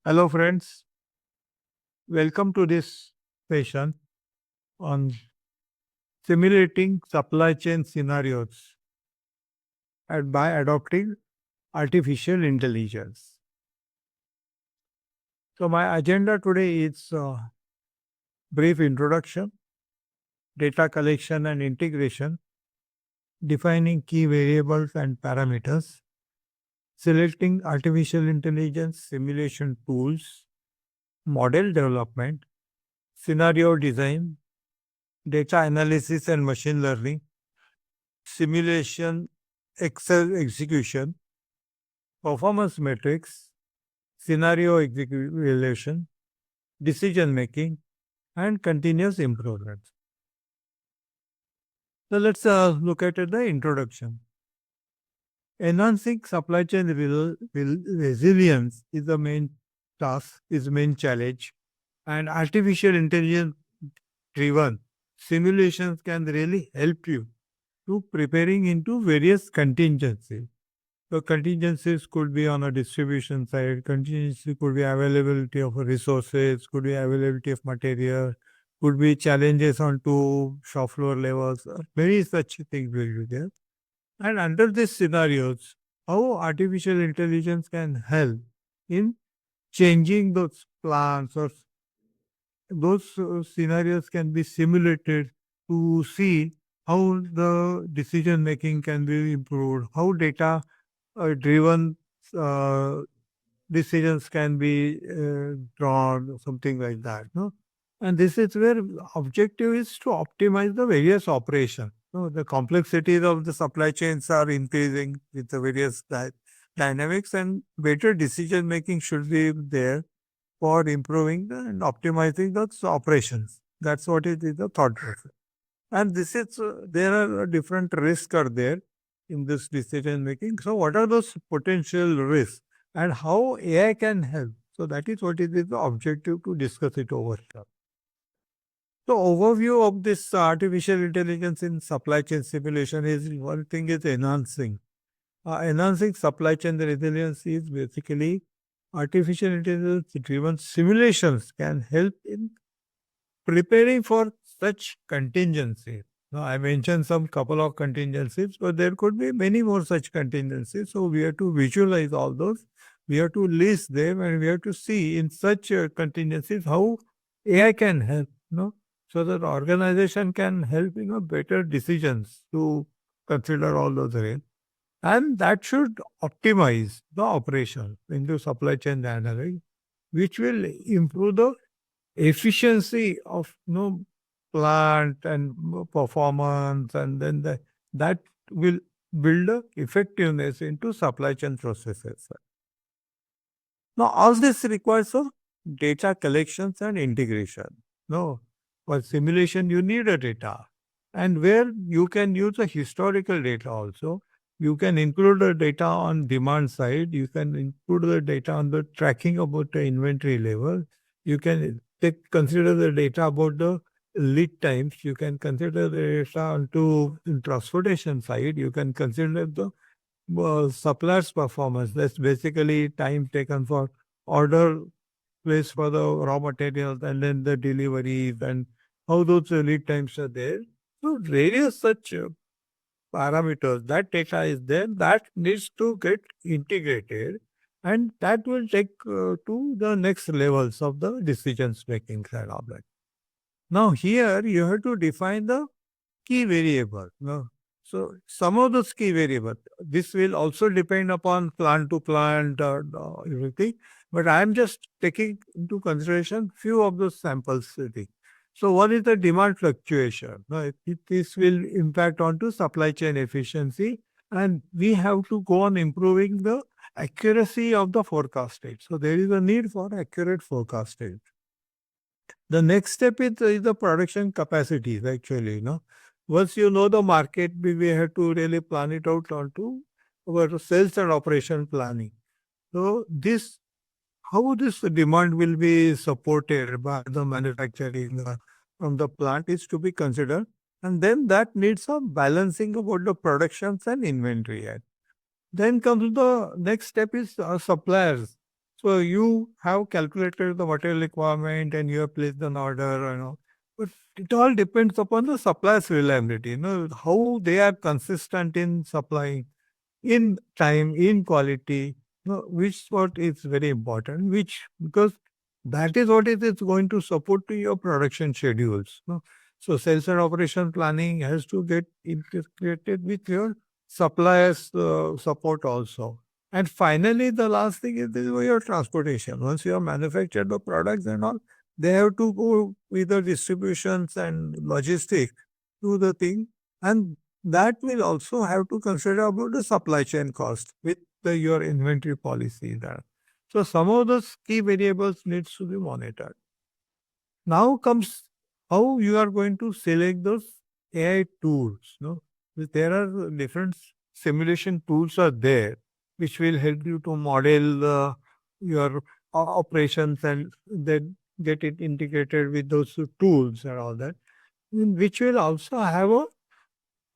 Hello, friends. Welcome to this session on simulating supply chain scenarios and by adopting artificial intelligence. So, my agenda today is brief introduction, data collection and integration, defining key variables and parameters, selecting artificial intelligence simulation tools, model development, scenario design, data analysis and machine learning, simulation Excel execution, performance metrics, scenario evaluation, decision making, and continuous improvement. So let's look at the introduction. Enhancing supply chain resilience is the main task, is main challenge, and artificial intelligence driven simulations can really help you to preparing into various contingencies. The contingencies could be on a distribution side, contingency could be availability of resources, could be availability of material, could be challenges on two shop floor levels. Many such things will be there. And under these scenarios, how artificial intelligence can help in changing those plans or those scenarios can be simulated to see how the decision making can be improved, how data driven uh, decisions can be drawn, something like that. No, and this is where objective is to optimize the various operations. No, the complexities of the supply chains are increasing with the various dynamics, and better decision making should be there for improving and optimizing those operations. That's what it is the thought process. And this is there are different risks are there in this decision making. So what are those potential risks and how AI can help? So that is what it is the objective to discuss it over here. So overview of this artificial intelligence in supply chain simulation is one thing is enhancing. Enhancing supply chain resilience is basically artificial intelligence driven simulations can help in preparing for such contingencies. Now, I mentioned some couple of contingencies, but there could be many more such contingencies. So we have to visualize all those. We have to list them, and we have to see in such contingencies how AI can help. So that organization can help better decisions to consider all those areas, and that should optimize the operation into supply chain dynamics, which will improve the efficiency of plant and performance, and then that will build a effectiveness into supply chain processes. Now all this requires of data collections and integration. No, for simulation you need a data, and where you can use a historical data also. You can include the data on demand side, you can include the data on the tracking about the inventory level, you can consider the data about the lead times. You can consider the data onto transportation side. You can consider the supplier's performance. That's basically time taken for order place for the raw materials and then the deliveries and how those lead times are there. So various such parameters, that data is there, that needs to get integrated, and that will take to the next levels of the decisions making side of that. Now here you have to define the key variable. No? So some of those key variables, this will also depend upon plant to plant everything, but I am just taking into consideration few of those samples. So one is the demand fluctuation. No, this will impact onto supply chain efficiency, and we have to go on improving the accuracy of the forecasting. So there is a need for accurate forecasting. The next step is the production capacities, actually. Once you know the market, we have to really plan it out onto our sales and operation planning. So this, how this demand will be supported by the manufacturing from the plant is to be considered. And then that needs a balancing about the productions and inventory. Then comes the next step is suppliers. you have calculated the material requirement and you have placed an order, but it all depends upon the supplier's reliability, how they are consistent in supplying in time, in quality, which what is very important, which because that is what it is going to support to your production schedules. So sales and operation planning has to get integrated with your suppliers support also. And finally, the last thing is your transportation. Once you have manufactured the products and all, they have to go with the distributions and logistics to the thing. And that will also have to consider about the supply chain cost with your inventory policy there. So some of those key variables needs to be monitored. Now comes how you are going to select those AI tools. No, there are different simulation tools are there which will help you to model your operations and then get it integrated with those tools and all that, which will also have a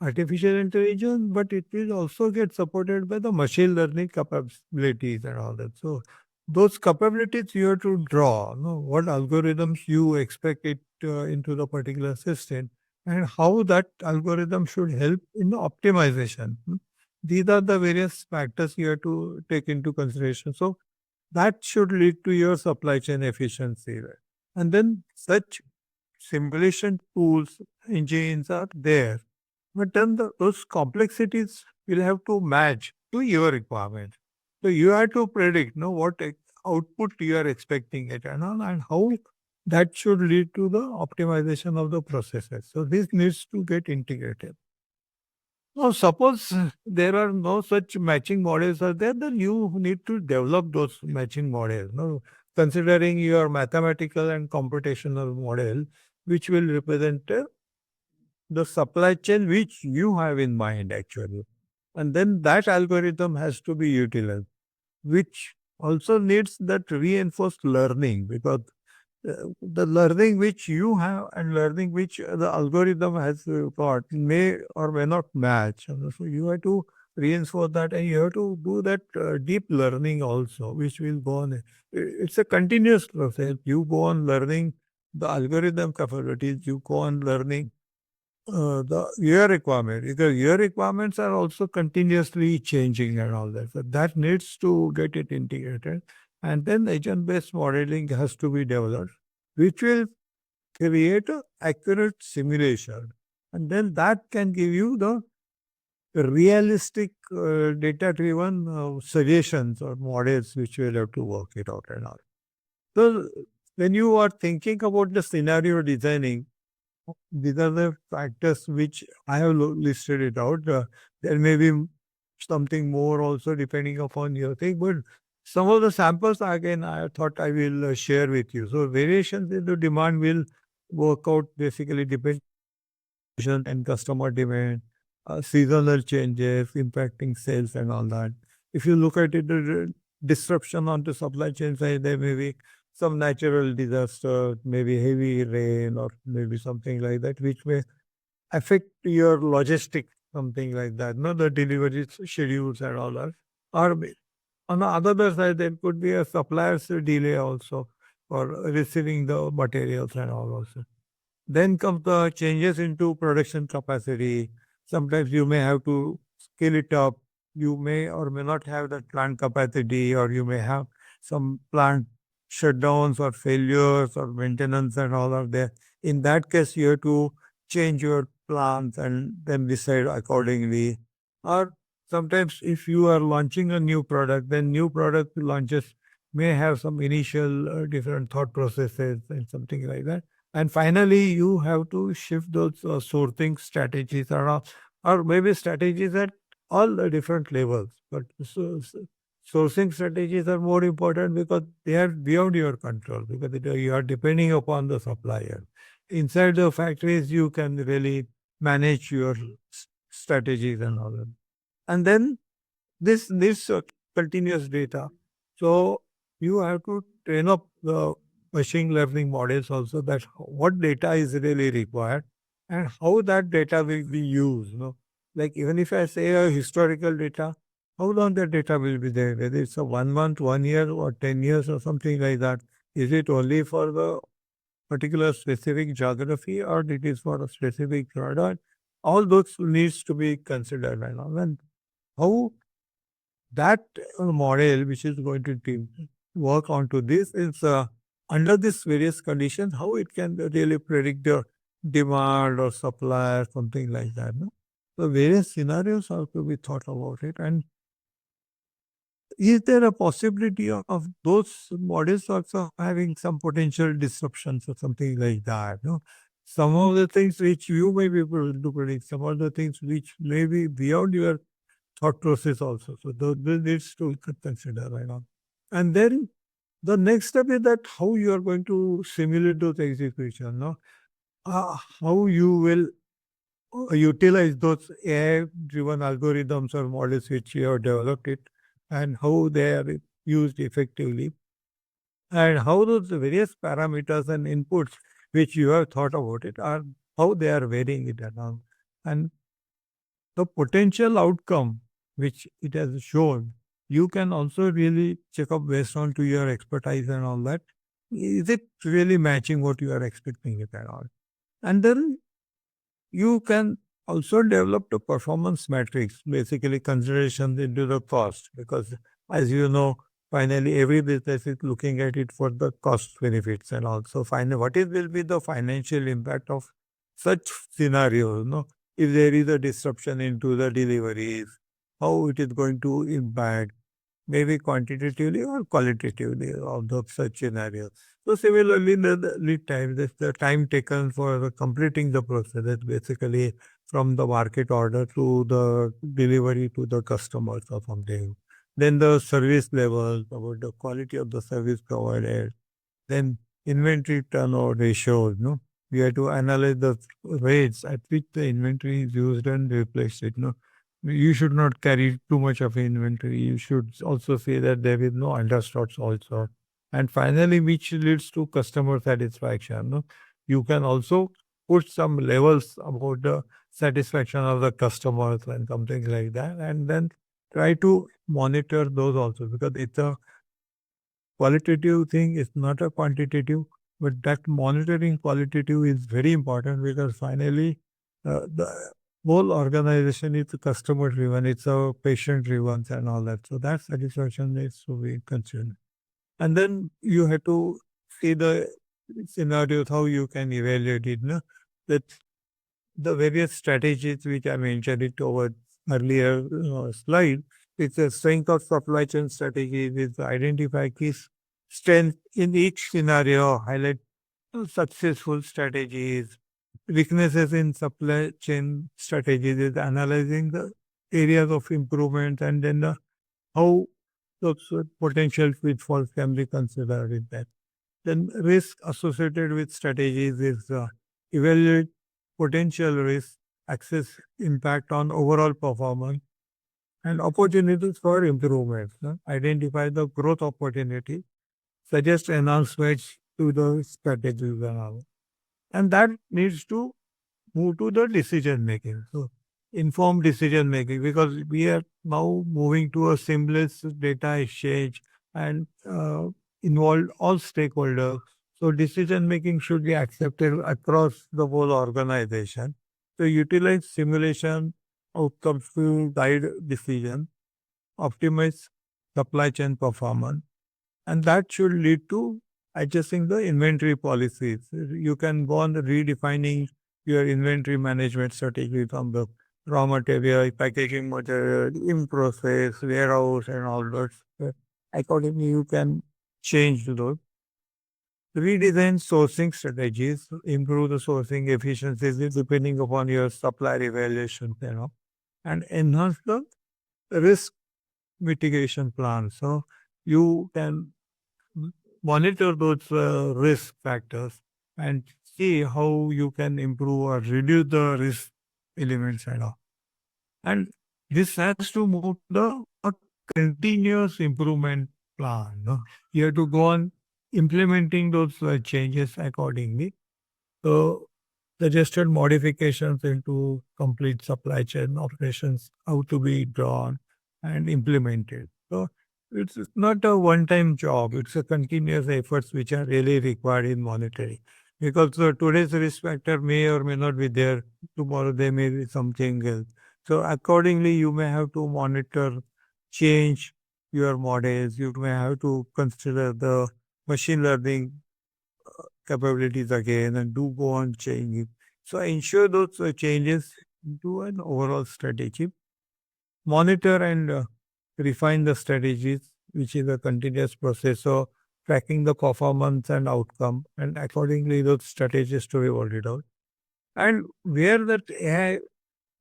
artificial intelligence, but it will also get supported by the machine learning capabilities and all that. So those capabilities you have to draw, what algorithms you expect it into the particular system and how that algorithm should help in the optimization. These are the various factors you have to take into consideration. So that should lead to your supply chain efficiency. Right? And then such simulation tools, engines are there, but then those complexities will have to match to your requirement. So you have to predict, what output you are expecting it and all, and how that should lead to the optimization of the processes. So this needs to get integrated. Now, suppose there are no such matching models are there, then you need to develop those matching models. No, considering your mathematical and computational model, which will represent the supply chain which you have in mind actually. And then that algorithm has to be utilized, which also needs that reinforced learning because the learning which you have and learning which the algorithm has got may or may not match. And so you have to reinforce that and you have to do that deep learning also, which will go on. It's a continuous process. You go on learning the algorithm capabilities, you go on learning the your requirement because your requirements are also continuously changing and all that. So that needs to get it integrated. And then agent-based modeling has to be developed, which will create a accurate simulation. And then that can give you the realistic data-driven suggestions or models which will have to work it out and all. So when you are thinking about the scenario designing, these are the factors which I have listed it out. There may be something more also depending upon your thing, but some of the samples again I thought I will share with you. So variations in the demand will work out basically depend and customer demand, seasonal changes impacting sales and all that. If you look at it, the disruption on the supply chain side, there may be some natural disaster, maybe heavy rain or maybe something like that, which may affect your logistics, something like that. No, the delivery schedules and all that. Or on the other side, there could be a supplier's delay also for receiving the materials and all also. Then comes the changes into production capacity. Sometimes you may have to scale it up. You may or may not have that plant capacity, or you may have some plant shutdowns or failures or maintenance and all are there. In that case, you have to change your plans and then decide accordingly. Or sometimes if you are launching a new product, then new product launches may have some initial different thought processes and something like that. And finally, you have to shift those sorting strategies around, or maybe strategies at all the different levels. But sourcing strategies are more important because they are beyond your control, because you are depending upon the supplier. Inside the factories, you can really manage your strategies and all that. And then this continuous data. So you have to train up the machine learning models also that what data is really required and how that data will be used. Like even if I say a historical data, how long that data will be there, whether it's a 1 month, 1 year, or 10 years, or something like that. Is it only for the particular specific geography, or it is for a specific product? All those needs to be considered right now. And how that model, which is going to work onto this, is under this various conditions, how it can really predict the demand or supply or something like that. No? So various scenarios have to be thought about it. And is there a possibility of those models also having some potential disruptions or something like that? No? Some of the things which you may be able to predict, some of the things which may be beyond your thought process also. So this needs to consider right now. And then the next step is that how you are going to simulate those execution. No? How you will utilize those AI-driven algorithms or models which you have developed it, and how they are used effectively, and how those various parameters and inputs which you have thought about it are how they are varying it around. And the potential outcome which it has shown, you can also really check up based on to your expertise and all that. Is it really matching what you are expecting it and all? And then you can also develop the performance metrics, basically considerations into the cost, because as you know, finally every business is looking at it for the cost benefits and also find what is will be the financial impact of such scenarios. No, if there is a disruption into the deliveries, how it is going to impact maybe quantitatively or qualitatively of the such scenarios. So similarly, the lead time, the time taken for completing the process, that's basically from the market order to the delivery to the customers or something. Then the service levels, about the quality of the service provided, then inventory turnover ratios, no? We have to analyze the rates at which the inventory is used and replace it. No, you should not carry too much of inventory. You should also say that there is no understocks also. And finally, which leads to customer satisfaction. No? You can also put some levels about the satisfaction of the customers and something like that, and then try to monitor those also, because it's a qualitative thing, is not a quantitative, but that monitoring qualitative is very important, because finally the whole organization is customer driven, it's a patient driven and all that. So that satisfaction needs to be considered. And then you have to see the scenarios, how you can evaluate it. No? That the various strategies which I mentioned it over earlier slide, it's a strength of supply chain strategy is identify key strength in each scenario, highlight successful strategies, weaknesses in supply chain strategies is analyzing the areas of improvement, and then how those potential pitfalls can be considered in that. Then risk associated with strategies is evaluate potential risk, assess impact on overall performance, and opportunities for improvement. Identify the growth opportunity, suggest enhancements to the strategies and all. And that needs to move to the decision making. So informed decision making, because we are now moving to a seamless data exchange and involve all stakeholders. So decision making should be accepted across the whole organization. So utilize simulation outcomes to guide decision, optimize supply chain performance, and that should lead to adjusting the inventory policies. You can go on redefining your inventory management strategy from the raw material, packaging material, in process, warehouse, and all those. Accordingly, you can change those. Redesign sourcing strategies, improve the sourcing efficiencies depending upon your supplier evaluation, and enhance the risk mitigation plan. So you can monitor those risk factors and see how you can improve or reduce the risk elements and all. And this has to move the a continuous improvement plan. No? You have to go on implementing those changes accordingly. So suggested modifications into complete supply chain operations, how to be drawn, and implemented. So it's not a one-time job; it's a continuous efforts which are really required in monitoring. Because today's risk factor may or may not be there. Tomorrow there may be something else. So accordingly, you may have to monitor, change your models. You may have to consider the machine learning capabilities again and do go on changing. So ensure those changes into an overall strategy. Monitor and refine the strategies, which is a continuous process. So tracking the performance and outcome, and accordingly those strategies to be rolled out. And where that AI,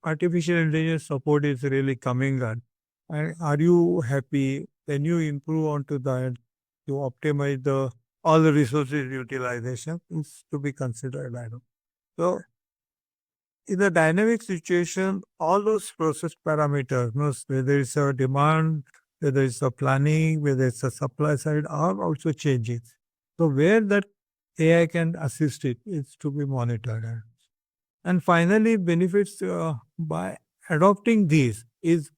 artificial intelligence support is really coming on, and are you happy? Then you improve onto that to optimize the all the resources utilization is to be considered. I know. So in a dynamic situation, all those process parameters, whether it's a demand, whether it's a planning, whether it's a supply side, are also changing. So where that AI can assist it is to be monitored. And finally, benefits by adopting these is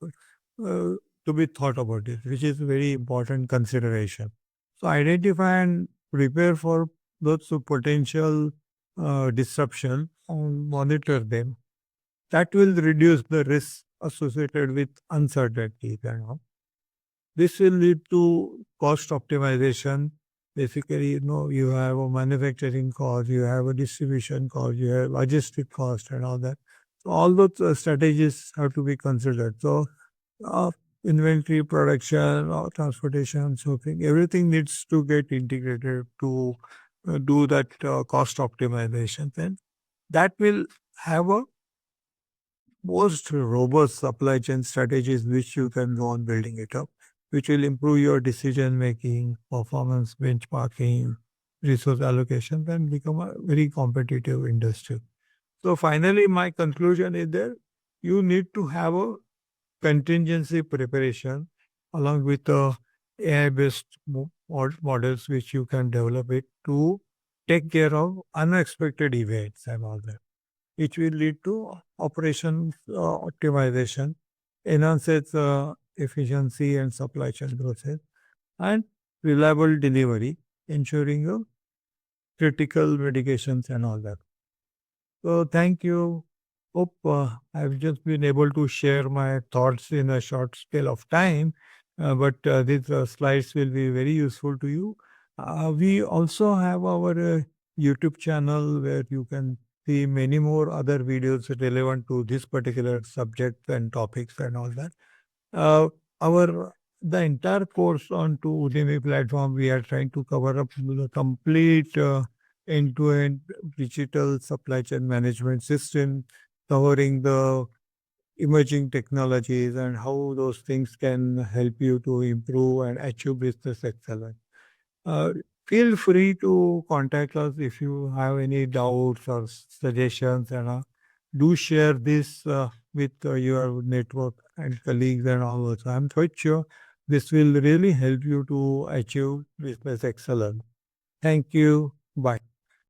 to be thought about it, which is very important consideration. So identify and prepare for those potential disruption and monitor them. That will reduce the risk associated with uncertainty. This will lead to cost optimization. Basically, you have a manufacturing cost, you have a distribution cost, you have logistic cost and all that. So all those strategies have to be considered. So uh, inventory, production, or transportation, shipping, everything needs to get integrated to do that cost optimization. Then that will have a most robust supply chain strategies which you can go on building it up, which will improve your decision making, performance benchmarking, resource allocation, and become a very competitive industry. So finally, my conclusion is that you need to have a contingency preparation along with the AI-based models which you can develop it to take care of unexpected events and all that, which will lead to operation optimization, enhances efficiency and supply chain process, and reliable delivery, ensuring critical medications and all that. So thank you. Hope I've just been able to share my thoughts in a short scale of time, but these slides will be very useful to you. We also have our YouTube channel where you can see many more other videos relevant to this particular subject and topics and all that. Uh, our the entire course on to Udemy platform, we are trying to cover up the complete end-to-end digital supply chain management system, covering the emerging technologies and how those things can help you to improve and achieve business excellence. Uh, Feel free to contact us if you have any doubts or suggestions, and do share this with your network and colleagues and all that. I'm quite sure this will really help you to achieve business excellence. Thank you. Bye.